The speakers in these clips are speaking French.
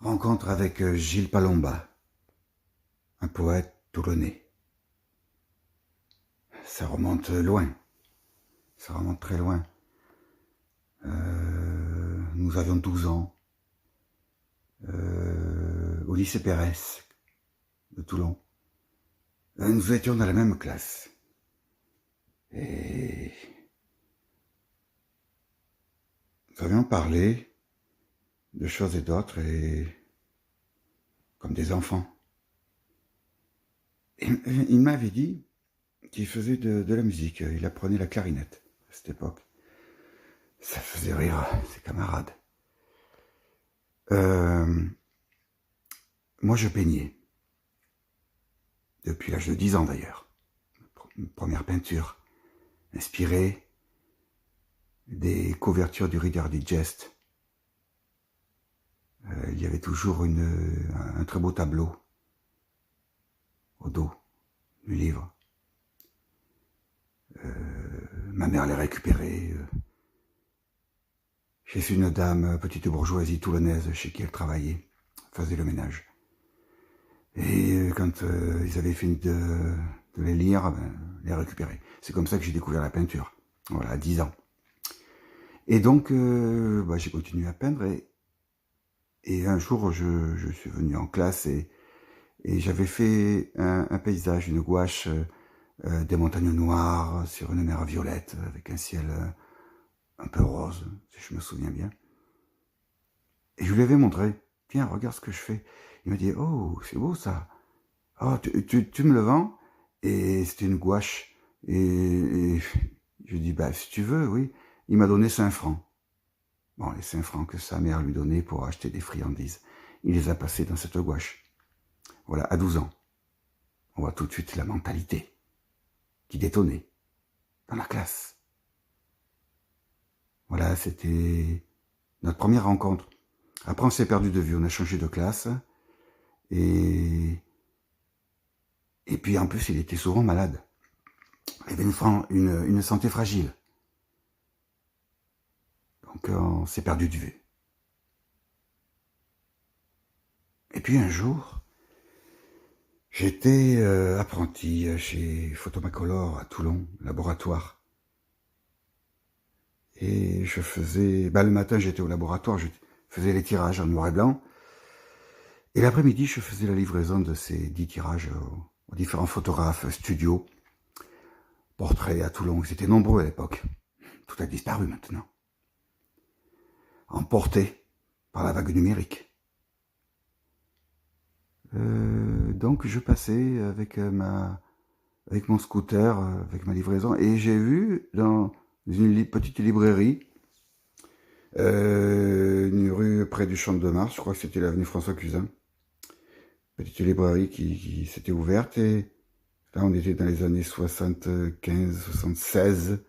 Rencontre avec Gilles Palomba, un poète toulonnais. Ça remonte loin, ça remonte très loin. Nous avions 12 ans, au lycée Pérès de Toulon. Nous étions dans la même classe. Et nous avions parlé de choses et d'autres, et comme des enfants. Et il m'avait dit qu'il faisait de la musique, il apprenait la clarinette à cette époque. Ça faisait rire ses camarades. Moi, je peignais. Depuis l'âge de 10 ans, d'ailleurs. Une première peinture inspirée des couvertures du Reader Digest. Il y avait toujours un très beau tableau au dos du livre. Ma mère l'a récupéré chez une dame, petite bourgeoisie toulonnaise, chez qui elle travaillait, faisait le ménage. Et quand ils avaient fini de les lire, les récupérer. C'est comme ça que j'ai découvert la peinture. Voilà, à 10 ans. Et donc, j'ai continué à peindre, et un jour, je suis venu en classe, et j'avais fait un paysage, une gouache, des montagnes noires sur une mer violette, avec un ciel un peu rose, si je me souviens bien. Et je lui avais montré, tiens, regarde ce que je fais. Il m'a dit, oh, c'est beau ça. Oh, tu me le vends? Et c'était une gouache. Et je lui ai dit, si tu veux, oui. Il m'a donné 5 francs. Bon, les 5 francs que sa mère lui donnait pour acheter des friandises. Il les a passés dans cette gouache. Voilà, à 12 ans. On voit tout de suite la mentalité qui détonnait dans la classe. Voilà, c'était notre première rencontre. Après, on s'est perdu de vue, on a changé de classe. Et puis, en plus, il était souvent malade. Il avait une santé fragile. Donc, on s'est perdu de vue. Et puis, un jour, j'étais apprenti chez Photomacolor à Toulon, laboratoire. Et je faisais... le matin, j'étais au laboratoire, je faisais les tirages en noir et blanc. Et l'après-midi, je faisais la livraison de ces 10 tirages aux différents photographes, studios, portraits à Toulon. Ils étaient nombreux à l'époque. Tout a disparu maintenant. Emportés par la vague numérique. Donc je passais avec mon scooter, avec ma livraison, et j'ai vu dans une petite librairie, une rue près du Champ de Mars, je crois que c'était l'avenue François Cusin, petite librairie qui s'était ouverte, et là on était dans les années 75, 76,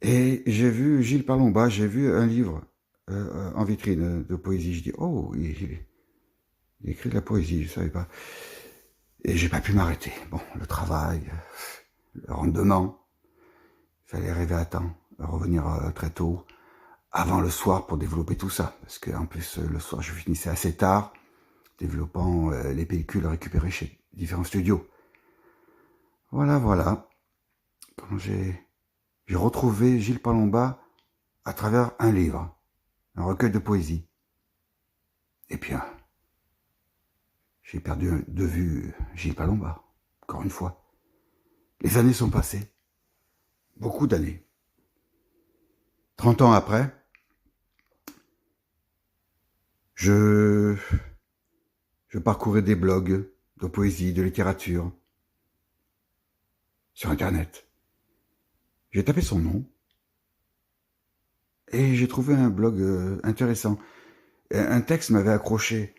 et j'ai vu Gilles Palomba, j'ai vu un livre en vitrine de poésie. Je dis, oh, il écrit de la poésie, je savais pas. Et j'ai pas pu m'arrêter. Bon, le travail, le rendement, il fallait arriver à temps, revenir très tôt, avant le soir pour développer tout ça. Parce qu'en plus, le soir, je finissais assez tard, développant les pellicules récupérées chez différents studios. Voilà. Quand j'ai retrouvé Gilles Palomba à travers un livre, un recueil de poésie. Et puis, j'ai perdu de vue Gilles Palomba, encore une fois. Les années sont passées. Beaucoup d'années. 30 ans après, je parcourais des blogs de poésie, de littérature, sur Internet. J'ai tapé son nom, et j'ai trouvé un blog intéressant. Un texte m'avait accroché.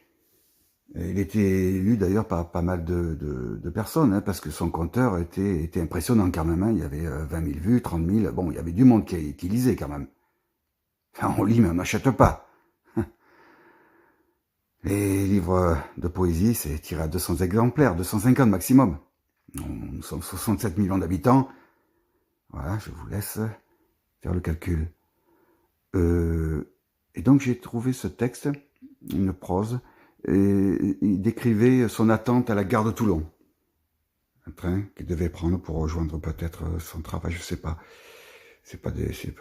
Il était lu d'ailleurs par pas mal de personnes, parce que son compteur était impressionnant quand même. Il y avait 20 000 vues, 30 000, bon, il y avait du monde qui lisait quand même. Enfin, on lit mais on n'achète pas. Les livres de poésie, c'est tiré à 200 exemplaires, 250 maximum. Nous sommes 67 millions d'habitants. Voilà, je vous laisse faire le calcul. Et donc j'ai trouvé ce texte une prose, et il décrivait son attente à la gare de Toulon. Un train qu'il devait prendre pour rejoindre peut-être son travail, je sais pas. C'est pas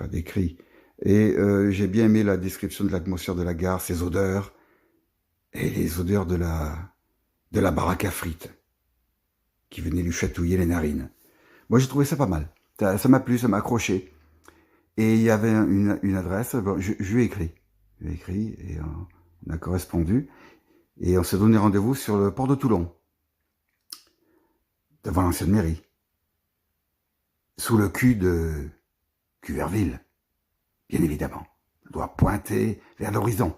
décrit. Et j'ai bien aimé la description de l'atmosphère de la gare, ses odeurs, et les odeurs de la baraque à frites, qui venaient lui chatouiller les narines. Moi, j'ai trouvé ça pas mal. Ça m'a plu, ça m'a accroché. Et il y avait une adresse, bon, je lui ai écrit. Je lui ai écrit et on a correspondu. Et on s'est donné rendez-vous sur le port de Toulon, devant l'ancienne mairie, sous le cul de Cuverville, bien évidemment. On doit pointer vers l'horizon.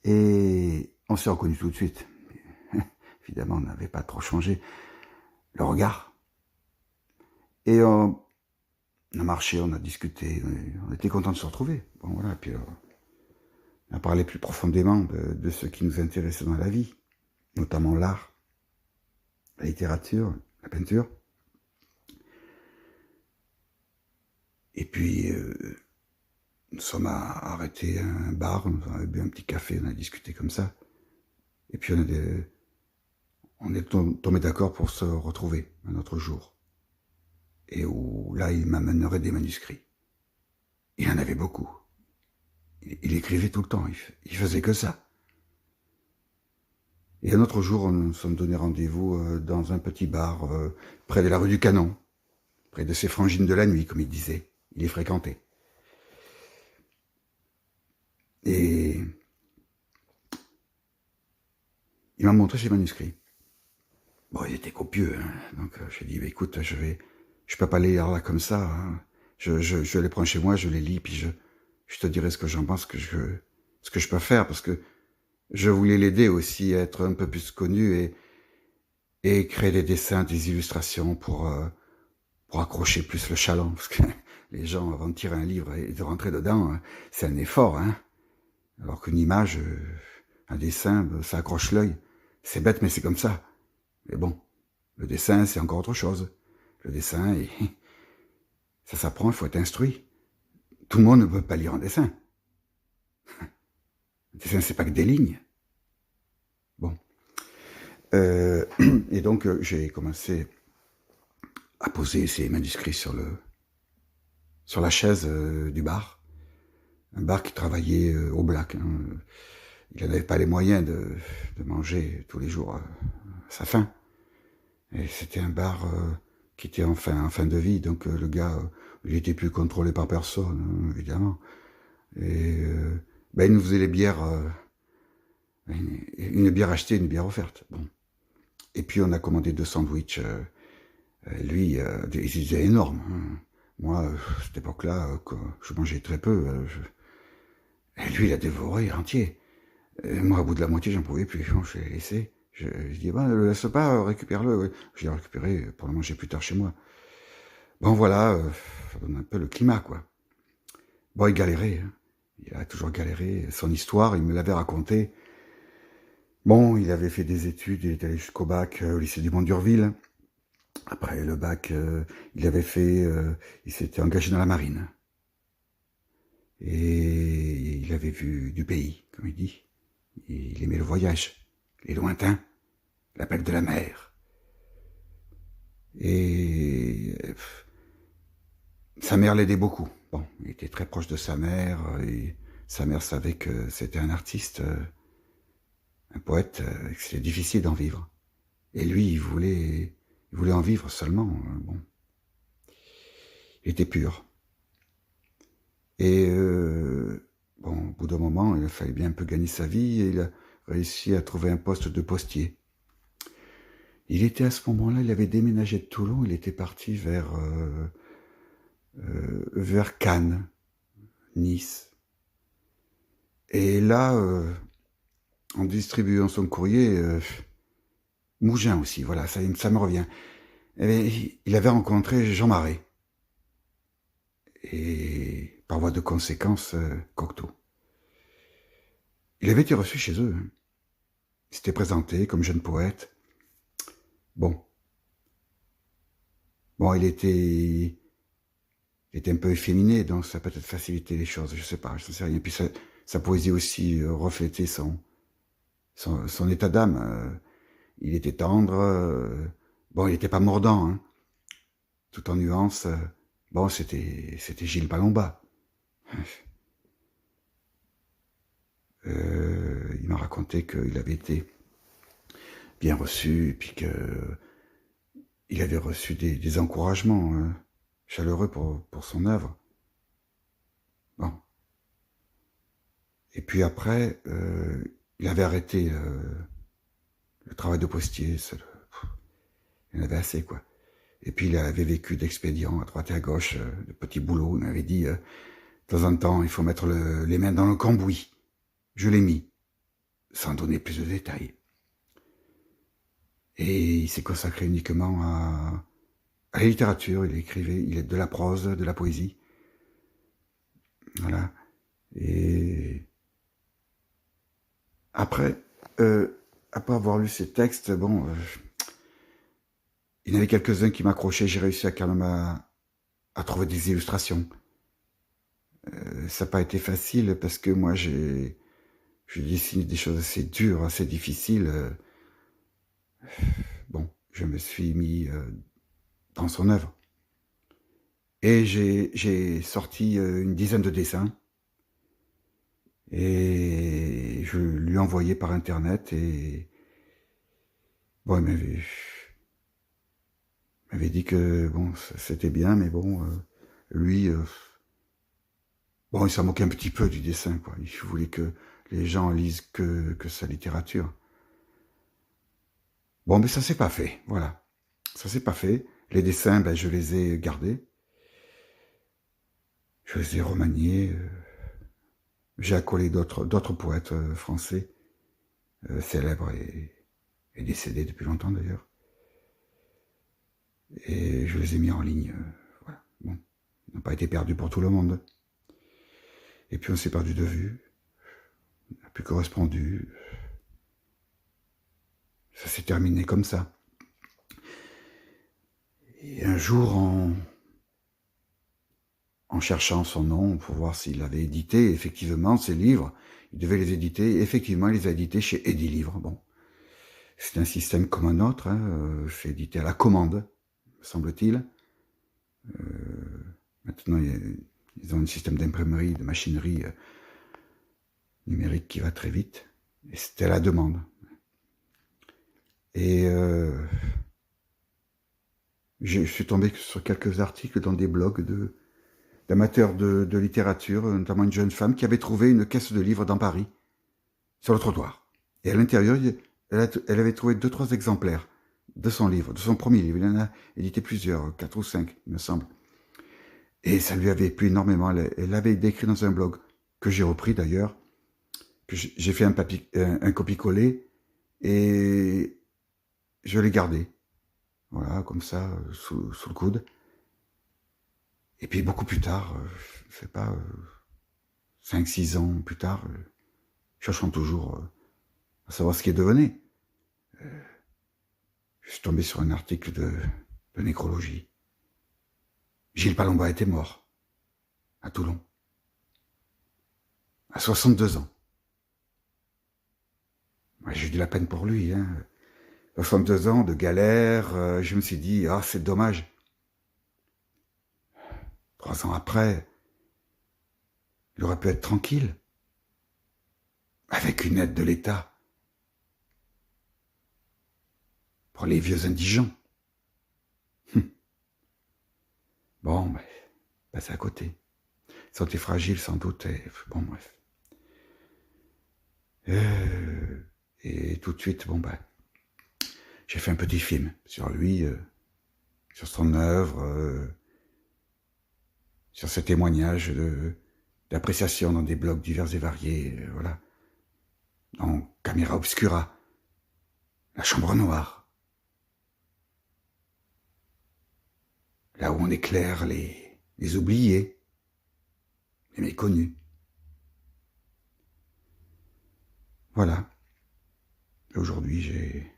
Et on s'est reconnus tout de suite. Évidemment, on n'avait pas trop changé le regard. Et on a marché, on a discuté, on était contents de se retrouver. Bon, voilà, puis on a parlé plus profondément de ce qui nous intéressait dans la vie, notamment l'art, la littérature, la peinture. Et puis, nous sommes arrêtés à un bar, on a bu un petit café, on a discuté comme ça. Et puis on est tombé d'accord pour se retrouver un autre jour. Et où là, il m'amènerait des manuscrits. Il en avait beaucoup. Il écrivait tout le temps, il faisait que ça. Et un autre jour, nous nous sommes donné rendez-vous dans un petit bar près de la rue du Canon, près de ces frangines de la nuit, comme il disait. Il les fréquentait. Et il m'a montré ses manuscrits. Bon, ils étaient copieux, hein. Donc j'ai dit, bah, écoute, je peux pas les lire là comme ça. Hein. Je les prends chez moi, je les lis, puis je te dirai ce que j'en pense, ce que je peux faire, parce que je voulais l'aider aussi à être un peu plus connu et créer des dessins, des illustrations pour accrocher plus le chaland, parce que les gens, avant de tirer un livre et de rentrer dedans, c'est un effort, hein. Alors qu'une image, un dessin, ça accroche l'œil. C'est bête, mais c'est comme ça. Mais bon, le dessin, c'est encore autre chose. Le dessin, ça s'apprend, il faut être instruit. Tout le monde ne peut pas lire un dessin. Le dessin, c'est pas que des lignes. Bon. Et donc, j'ai commencé à poser ces manuscrits sur la chaise du bar. Un bar qui travaillait au black. Hein. Il n'avait pas les moyens de manger tous les jours sa faim. Et c'était un bar qui était en fin de vie, donc le gars, il était plus contrôlé par personne, évidemment. Et il nous faisait les bières, une bière achetée, une bière offerte. Bon. Et puis on a commandé 2 sandwichs. Lui, ils étaient énormes. Hein. Moi, à cette époque-là, je mangeais très peu. Et lui, il a dévoré entier. Et moi, au bout de la moitié, j'en pouvais plus. Bon, je l'ai laissé. Je dis, ne le laisse pas, récupère-le. Oui. Je l'ai récupéré pour le manger plus tard chez moi. Bon, voilà, ça donne un peu le climat, quoi. Bon, il galérait. Hein. Il a toujours galéré. Son histoire, il me l'avait raconté. Bon, il avait fait des études, il est allé jusqu'au bac au lycée du Mont-Durville. Après le bac, il s'était engagé dans la marine. Et il avait vu du pays, comme il dit. Il aimait le voyage, les lointains, l'appel de la mer. Et sa mère l'aidait beaucoup. Bon, il était très proche de sa mère, et sa mère savait que c'était un artiste, un poète, et que c'était difficile d'en vivre. Et lui, il voulait en vivre seulement. Bon, il était pur. Et bon, au bout d'un moment, il fallait bien un peu gagner sa vie, et il a réussi à trouver un poste de postier. Il était à ce moment-là, il avait déménagé de Toulon, il était parti vers Cannes, Nice. Et là, en distribuant son courrier, Mougins aussi, voilà, ça me revient. Et il avait rencontré Jean Marais. Et par voie de conséquence, Cocteau. Il avait été reçu chez eux. Hein. Il s'était présenté comme jeune poète. Bon, il était un peu efféminé, donc ça a peut-être facilité les choses, je sais pas, je ne sais rien. Puis sa sa poésie aussi reflétait son état d'âme. Il était tendre, bon, il n'était pas mordant, hein, tout en nuances. Bon, c'était Gilles Palomba. Il m'a raconté qu'il avait été bien reçu, et puis qu'il avait reçu des encouragements chaleureux pour son œuvre. Bon. Et puis après, il avait arrêté le travail de postier. Il en avait assez, quoi. Et puis il avait vécu d'expédients à droite et à gauche, de petits boulots. Il m'avait dit, de temps en temps, il faut mettre les mains dans le cambouis. Je l'ai mis, sans donner plus de détails. Et il s'est consacré uniquement à la littérature. Il écrivait, il est de la prose, de la poésie. Voilà. Et après avoir lu ces textes, bon, il y en avait quelques-uns qui m'accrochaient. J'ai réussi quand même à trouver des illustrations. Ça n'a pas été facile parce que moi, je dessine des choses assez dures, assez difficiles. Bon, je me suis mis dans son œuvre. Et j'ai sorti une dizaine de dessins. Et je lui ai envoyé par Internet. Et bon, il m'avait dit que bon, c'était bien, mais bon, lui, bon, il s'en moquait un petit peu du dessin, quoi. Il voulait que les gens lisent que sa littérature. Bon, mais ça s'est pas fait, voilà. Ça s'est pas fait. Les dessins, ben, je les ai gardés. Je les ai remaniés. J'ai accolé d'autres poètes français, célèbres et décédés depuis longtemps d'ailleurs. Et je les ai mis en ligne. Voilà. Bon, ils n'ont pas été perdus pour tout le monde. Et puis on s'est perdu de vue. On n'a plus correspondu. Ça s'est terminé comme ça. Et un jour, en cherchant son nom pour voir s'il avait édité effectivement ses livres, il devait les éditer. Effectivement, il les a édités chez Edilivre. Bon, c'est un système comme un autre. Hein, c'est édité à la commande, me semble-t-il. Maintenant, ils ont un système d'imprimerie, de machinerie numérique qui va très vite. Et c'était à la demande. Et je suis tombé sur quelques articles dans des blogs d'amateurs de littérature, notamment une jeune femme qui avait trouvé une caisse de livres dans Paris, sur le trottoir. Et à l'intérieur, elle avait trouvé 2-3 exemplaires de son livre, de son premier livre. Il en a édité plusieurs, 4 ou 5, il me semble. Et ça lui avait plu énormément. Elle l'avait décrit dans un blog, que j'ai repris d'ailleurs, que j'ai fait un copier-coller, et je l'ai gardé. Voilà, comme ça, sous le coude. Et puis beaucoup plus tard, je sais pas, 5-6 ans plus tard, cherchant toujours à savoir ce qui est devenu, je suis tombé sur un article de nécrologie. Gilles Palomba était mort, à Toulon, à 62 ans. Ouais, j'ai eu de la peine pour lui, hein. 62 ans de galère, je me suis dit, ah, c'est dommage. 3 ans après, il aurait pu être tranquille, avec une aide de l'État, pour les vieux indigents. Bon, ben, passé à côté. Santé fragile, sans doute, et bon, bref. Et tout de suite, bon, ben, j'ai fait un petit film sur lui, sur son œuvre, sur ses témoignages d'appréciation dans des blogs divers et variés, voilà. Dans Caméra Obscura, La Chambre Noire, là où on éclaire les oubliés, les méconnus. Voilà. Et aujourd'hui, j'ai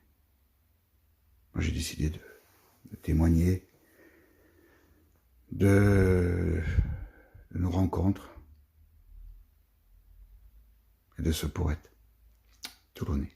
décidé de témoigner de nos rencontres, de ce poète toulonnais.